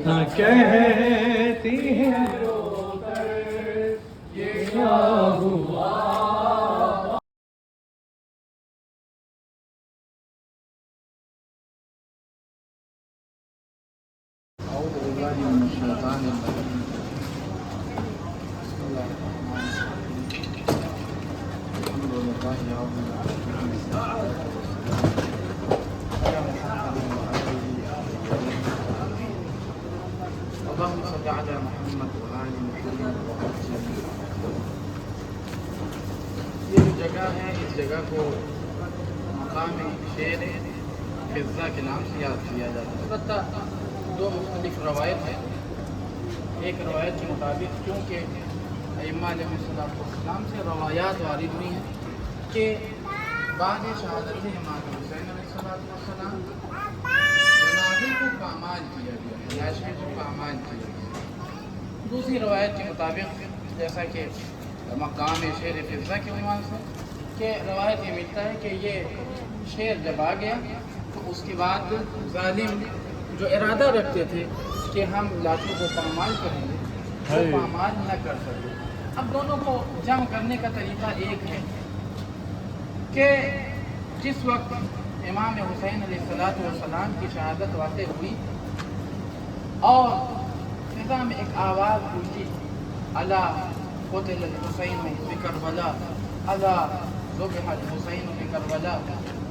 کہتی ہے یہ کیا ہوا. أعوذ بالله من الشيطان الرجيم. بسم الله الرحمن الرحيم. الحمد لله رب العالمين. يا محمد وعلى اللهم صل على محمد وآل محمد وسلم. یہ جو جگہ ہے اس جگہ کو مقام شیر فضہ کے نام سے یاد کیا جاتا ہے. البتہ دو مختلف روایت ہیں. ایک روایت کے مطابق چونکہ ائمہ علیہ السلام سے روایات وارد ہوئی ہیں کہ بعد شہادت امام حسین علیہ السلام جنازے کو پامال کیا گیا، لاشیں کو پامال کیا گیا. دوسری روایت کے مطابق جیسا کہ مقام شیر فضہ کے عنوان سے کہ روایت یہ ملتا ہے کہ یہ شیر جب آ گیا تو اس کے بعد ظالم جو ارادہ رکھتے تھے کہ ہم لاشوں کو پامال کریں گے وہ پامال نہ کر سکے. اب دونوں کو جمع کرنے کا طریقہ ایک ہے کہ جس وقت امام حسین علیہ السلام کی شہادت واقع ہوئی اور فضا میں ایک آواز گونجی، الا قتل الحسین بکربلا، الا ذبح الحسین بکربلا،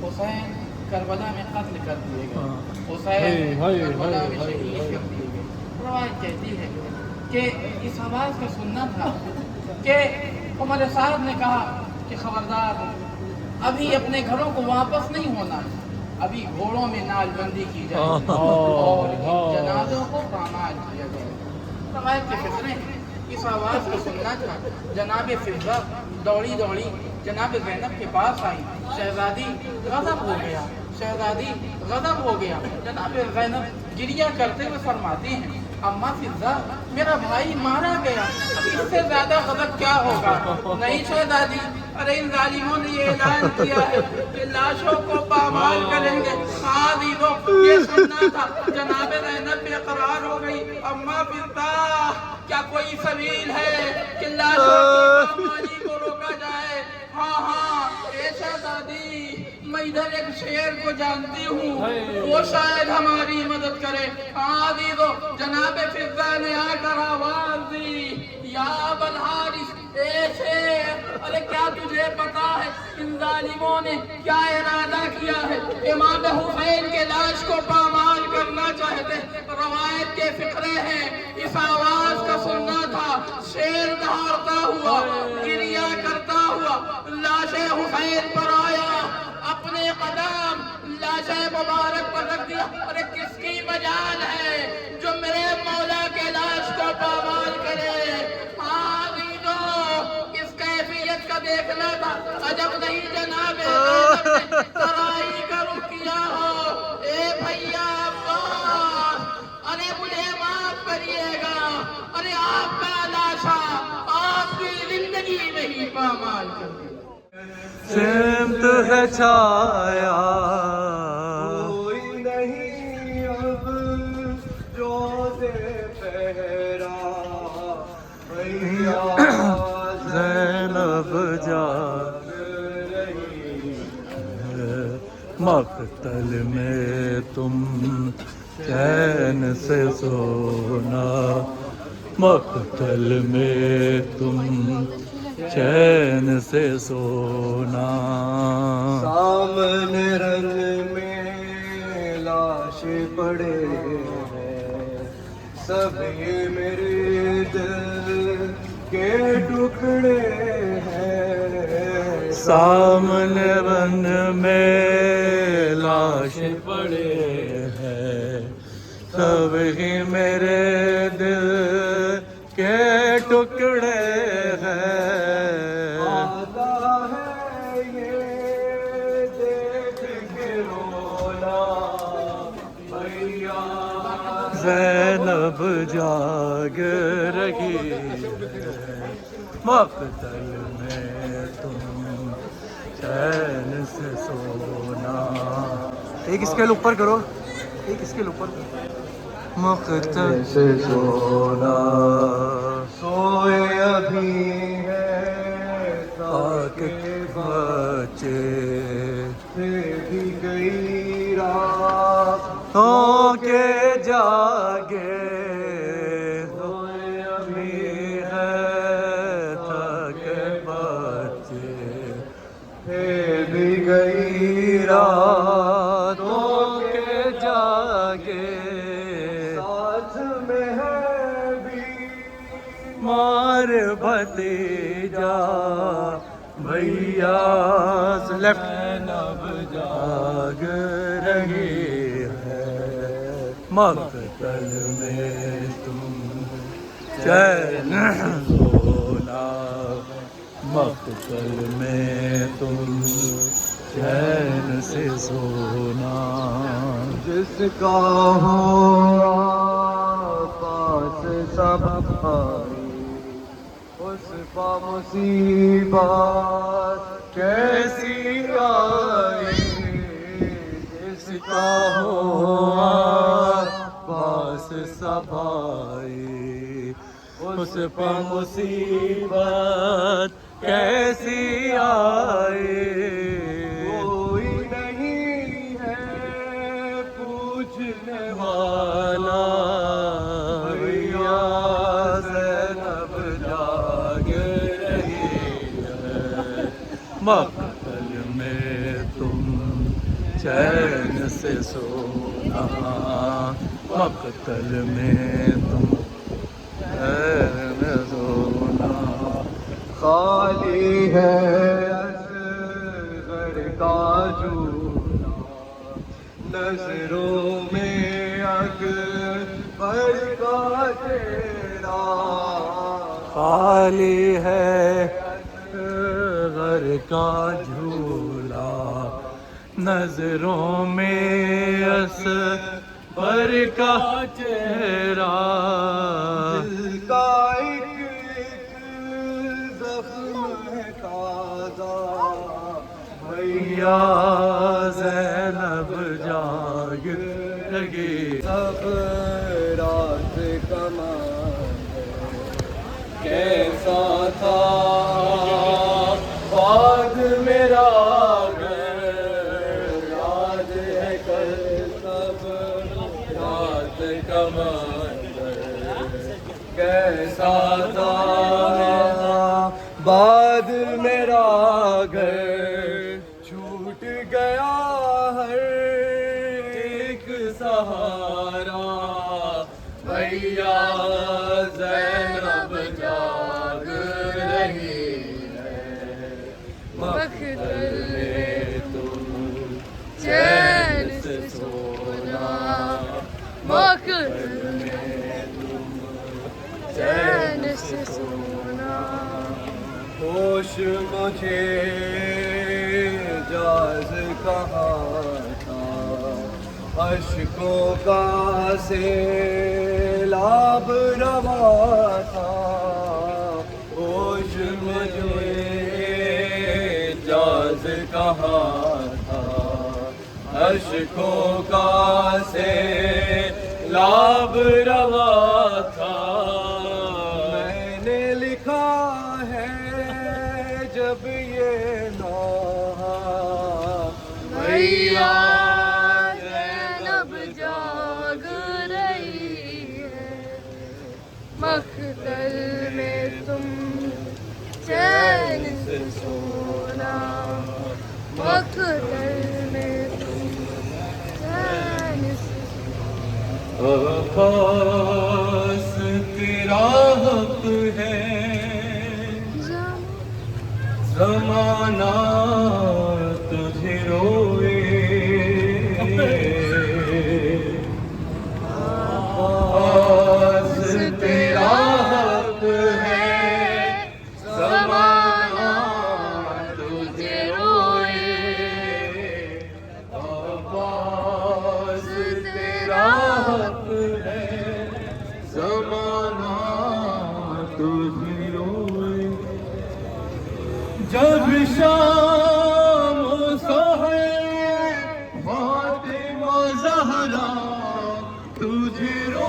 حسین کربلا میں قتل کر دیے گئے، حسین کربلا میں شہید کر دیے گئے. روایت کہتی ہے کہ اس آواز کا سننا تھا کہ عمر صاحب نے کہا کہ خبردار ابھی اپنے گھروں کو واپس نہیں ہونا، ابھی گھوڑوں میں نال بندی کی جائے اور جنازوں کو پامال کیا جائے. روایت کے فطرے ہیں. اس آواز کو سننا تھا. جناب فضہ دوڑی دوڑی جناب زینب کے پاس آئی. شہزادی غضب ہو گیا، شہزادی غضب ہو گیا. جناب زینب گریہ کرتے ہوئے فرماتی ہیں اماں فضہ میرا بھائی مارا گیا، اب اس سے زیادہ غضب کیا ہوگا. نہیں شہزادی، ارے ان ظالموں نے یہ اعلان کیا ہے کہ لاشوں کو پامال کریں گے. ہاں دیدو یہ سننا تھا. جناب زینب بے قرار ہو گئی. اماں فضہ کیا کوئی سبیل ہے کہ لاشوں کی پامالی کو روکا جائے؟ ہاں ہاں اے شہزادی میں ادھر ایک شیر کو جانتی ہوں، وہ شاید ہماری مدد کرے. ہاں دیدو جناب فضہ نے آ کر آواز دی یا ابوالحارث اے شیر، ارے کیا تجھے پتا ہے ان ظالموں نے کیا ارادہ کیا ہے؟ امام حسین کے لاش کو پامال کرنا چاہتے. روایت کے فقرے ہیں اس آواز کا سننا تھا. شیر دہاڑتا ہوا گریہ کرتا ہوا لاش حسین پر آیا، اپنے قدم لاش مبارک پر رکھ دیا. ارے کس کی مجال ہے جو میرے مولا کے لاش کو پامال کرے؟ ہاں دیدو اس کیفیت کا دیکھنا تھا. عجب نہیں جناب زینب نے ترائی کا رخ کیا ہو. اے بھیا عباس، ارے مجھے معاف کریے گا، ارے آپ کا لاشا آپ کی زندگی میں ہی پامال کر دیا. سمت ہے چھایا کوئی نہیں اب جو دے پہرا. زینب جاگ رہی ہے مقتل میں تم چین سے سونا، مقتل میں تم چین سے سونا. سامنے رن میں لاش پڑے ہیں سبھی میرے دل کے ٹکڑے ہیں. سامنے رن میں لاش پڑے ہیں سبھی میرے دل کے ٹکڑے ہیں. آتا ہے یہ دیکھ کے رونا بھیا زینب جاگ رہی ہے مقتل میں تم چین سے سونا. ایک اسکیل اوپر کرو، ایک اسکیل اوپر کرو. مختل سے سونا سوئے ابھی ہے تاکہ بچے بھی گئی رات ہو کے جاگے سوئے ابھی ہے تاکہ بچے بھی گئی رات ہو کے جاگے ساتھ میں ہے بھی مار بھتیجا بھیا لیفٹ نب جاگ رہی ہے مقتل میں تم چین سونا مقتل میں تم چین سے سونا جس کا ہو پاس سب بھائی اس پا مصیبت کیسی آئی جس کا ہو پاس سب آئی اس پا مصیبت کیسی آئی کوئی نہیں ہے پوچھنے والا بھیا زینب جاگ رہی ہے مقتل میں تم چین سے سونا مقتل میں تم چین سونا خالی ہے اصغر کا جھولا نظروں میں اکبر کا چہرہ خالی ہے اصغر کا جھولا نظروں میں اصغر کا چہرہ دل کا بھیا زینب جاگ لگی سب رات کمان کیسا تھا بعد میرا گھر یاد ہے کل سب رات کمان کیسا تھا بعد میرا گھر چھوٹ گیا ہر ایک سہارا بھیا زینب جاگ رہی ہے مقتل میں تم چین سے سونا مقتل میں تم چین سے سونا ہوش مجھے جاز کہاں تھا اشکوں کا سیلاب روا تھا ہوش مجھے جاز کہاں تھا اشکوں کا سیلاب روا تھا میں نے لکھا ہے جب یہ نوحہ بھیا زینب جاگ رہی ہے مقتل میں تم چین سے سونا مقتل میں تم چین سے سونا خاص تیرا حق ہے زمانہ تجھے روئے خاص تیرا حق ہے زمانہ تجھے روئے خاص تیرا حق ہے زمانہ تجھے روئے جب شام و سحر فاطمہ زہرا تجھے رو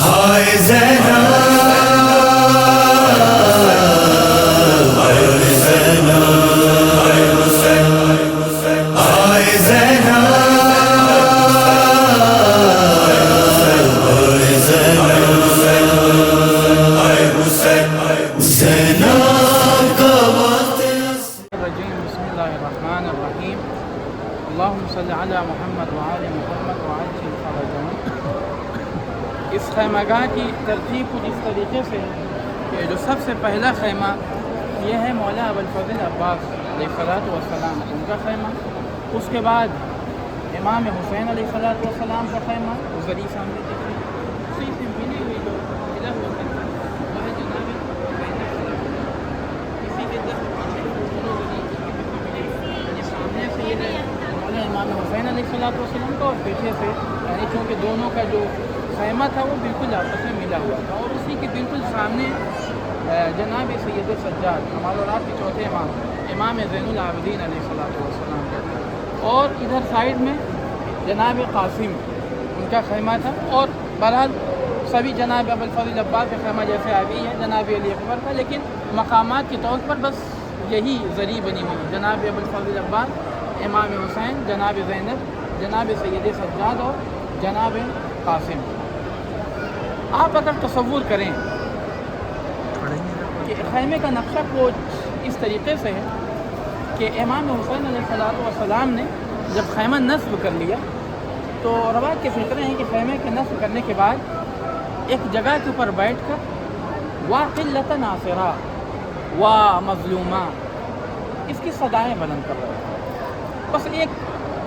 ہائے زینب بسم اللہ الرحمن الرحیم اللہم صلی علی محمد وآل محمد وعجل فرجہم۔ اس خیمہ گاہ کی ترتیب کچھ اس طریقے سے ہے کہ جو سب سے پہلا خیمہ یہ ہے مولا ابوالفضل عباس علیہ السلام ان کا خیمہ، اس کے بعد امام حسین علیہ السلام کا خیمہ ذری سامنے دیکھ رہے ہیں، اسی سے ملی ہوئی جو ملا ہوا خیمہ وہ ہے جناب اسی کے دست سامنے سے یہ مولا امام حسین علیہ السلام کا اور پیچھے سے، یعنی چونکہ دونوں کا جو خیمہ تھا وہ بالکل آپس میں ملا ہوا تھا، اور اسی کے بالکل سامنے جناب سید سجاد ہمارے اور آپ کے چوتھے امام زین العابدین علیہ السلام کا، اور ادھر سائڈ میں جناب قاسم ان کا خیمہ تھا، اور بہرحال سبھی جناب ابوالفضل عباس کا خیمہ جیسے آگئی ہے جناب علی اکبر کا، لیکن مقامات کے طور پر بس یہی ذری بنی ہوئی، جناب ابوالفضل عباس، امام حسین، جناب زینب، جناب سید سجاد اور جناب قاسم۔ آپ اگر تصور کریں کہ خیمے کا نقشہ کچھ اس طریقے سے ہے کہ امام حسین علیہ السلام نے جب خیمہ نصب کر لیا تو روایت کے فکرے ہیں کہ خیمے کے نصب کرنے کے بعد ایک جگہ کے اوپر بیٹھ کر وَقِلَّةَ نَاصِرَا وَمَظْلُومًا اس کی صدائیں بلند کر رہے ہیں۔ بس ایک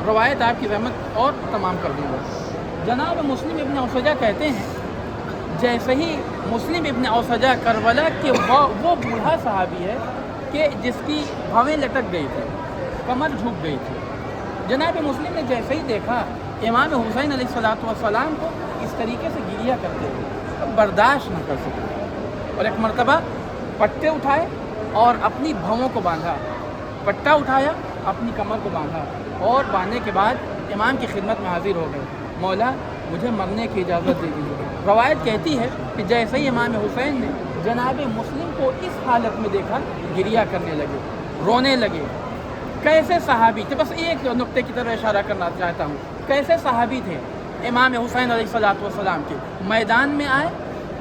روایت آپ کی رحمت اور تمام کر دوں گا۔ جناب مسلم ابن اوسجہ کہتے ہیں جیسے ہی مسلم ابن اوسجہ کربلا کے وہ بوڑھا صحابی ہے کہ جس کی بھویں لٹک گئی تھی، کمر جھک گئی تھی، جناب مسلم نے جیسے ہی دیکھا امام حسین علیہ السلام کو اس طریقے سے گریا کرتے ہوئے برداشت نہ کر سکے، اور ایک مرتبہ پٹے اٹھائے اور اپنی بھووں کو باندھا، پٹا اٹھایا اپنی کمر کو باندھا، اور باندھنے کے بعد امام کی خدمت میں حاضر ہو گئے، مولا مجھے مرنے کی اجازت دے دیجیے۔ روایت کہتی ہے کہ جیسے ہی امام حسین نے جناب مسلم کو اس حالت میں دیکھا گریا کرنے لگے، رونے لگے۔ کیسے صحابی تھے، بس ایک نقطے کی طرف اشارہ کرنا چاہتا ہوں، کیسے صحابی تھے امام حسین علیہ السلام کے۔ میدان میں آئے،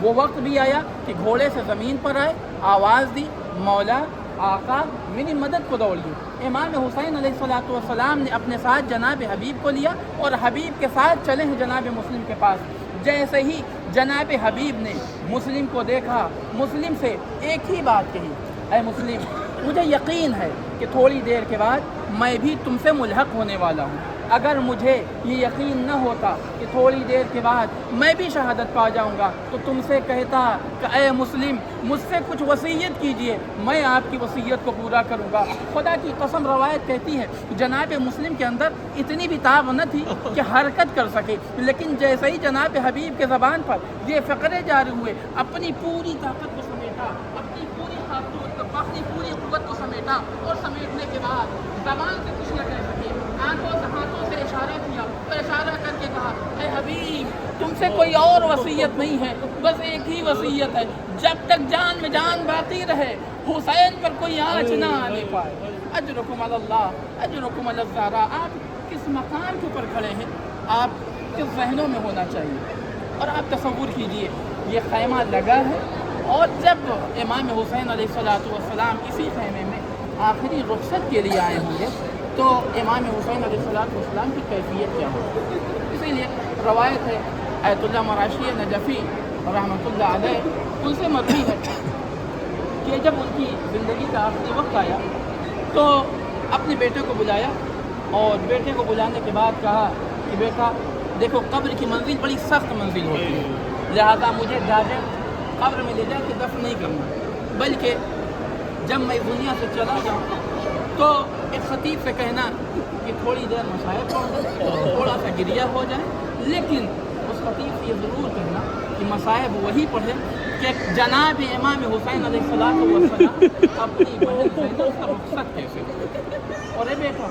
وہ وقت بھی آیا کہ گھوڑے سے زمین پر آئے، آواز دی مولا آقا میری مدد کو دوڑیے۔ امام حسین علیہ السلام نے اپنے ساتھ جناب حبیب کو لیا اور حبیب کے ساتھ چلے ہیں جناب مسلم کے پاس۔ جیسے ہی جناب حبیب نے مسلم کو دیکھا، مسلم سے ایک ہی بات کہی، اے مسلم مجھے یقین ہے کہ تھوڑی دیر کے بعد میں بھی تم سے ملحق ہونے والا ہوں، اگر مجھے یہ یقین نہ ہوتا کہ تھوڑی دیر کے بعد میں بھی شہادت پا جاؤں گا تو تم سے کہتا کہ اے مسلم مجھ سے کچھ وصیت کیجئے، میں آپ کی وصیت کو پورا کروں گا۔ خدا کی قسم روایت کہتی ہے جناب مسلم کے اندر اتنی بھی طاقت نہ تھی کہ حرکت کر سکے، لیکن جیسے ہی جناب حبیب کے زبان پر یہ فقرے جاری ہوئے، اپنی پوری طاقت کو سمیٹا، اپنی پوری پوری قوت کو سمیٹا، اور سمیٹنے کے بعد زبان سے کچھ نہ کہہ سکے، ہاتھوں سے اشارہ کیا اور اشارہ کر کے کہا اے حبیب تم سے کوئی اور وصیت نہیں ہے، بس ایک ہی وصیت ہے، جب تک جان میں جان باقی رہے حسین پر کوئی آنچ نہ آنے پائے۔ اجرکم علی اللہ اجرکم علی الزہراء۔ آپ کس مقام کے اوپر کھڑے ہیں، آپ کس ذہنوں میں ہونا چاہیے۔ اور آپ تصور کیجئے یہ خیمہ لگا ہے، اور جب امام حسین علیہ السلام اسی خیمے میں آخری رخصت کے لیے آئے ہوں گے تو امام حسین علیہ السلام کی کیفیت کیا ہوگی۔ اسی لیے روایت ہے آیت اللہ مراشی نجفی رحمۃ اللہ علیہ ان سے مروی ہے کہ جب ان کی زندگی کا آخری وقت آیا تو اپنے بیٹے کو بلایا، اور بیٹے کو بلانے کے بعد کہا کہ بیٹا دیکھو قبر کی منزل بڑی سخت منزل ہوتی ہے، لہذا مجھے جاجے قبر میں لے جا کے دفن نہیں کرنا، بلکہ جب میں دنیا سے چلا جاؤں تو ایک خطیب سے کہنا کہ تھوڑی دیر مصائب پڑھ، تھوڑا سا گریہ ہو جائے، لیکن اس خطیب سے یہ ضرور کہنا کہ مصائب وہی پڑھے کہ جناب امام حسین علیہ السلام اپنی بہن زینب سے رخصت کیسے۔ اور اے بیٹا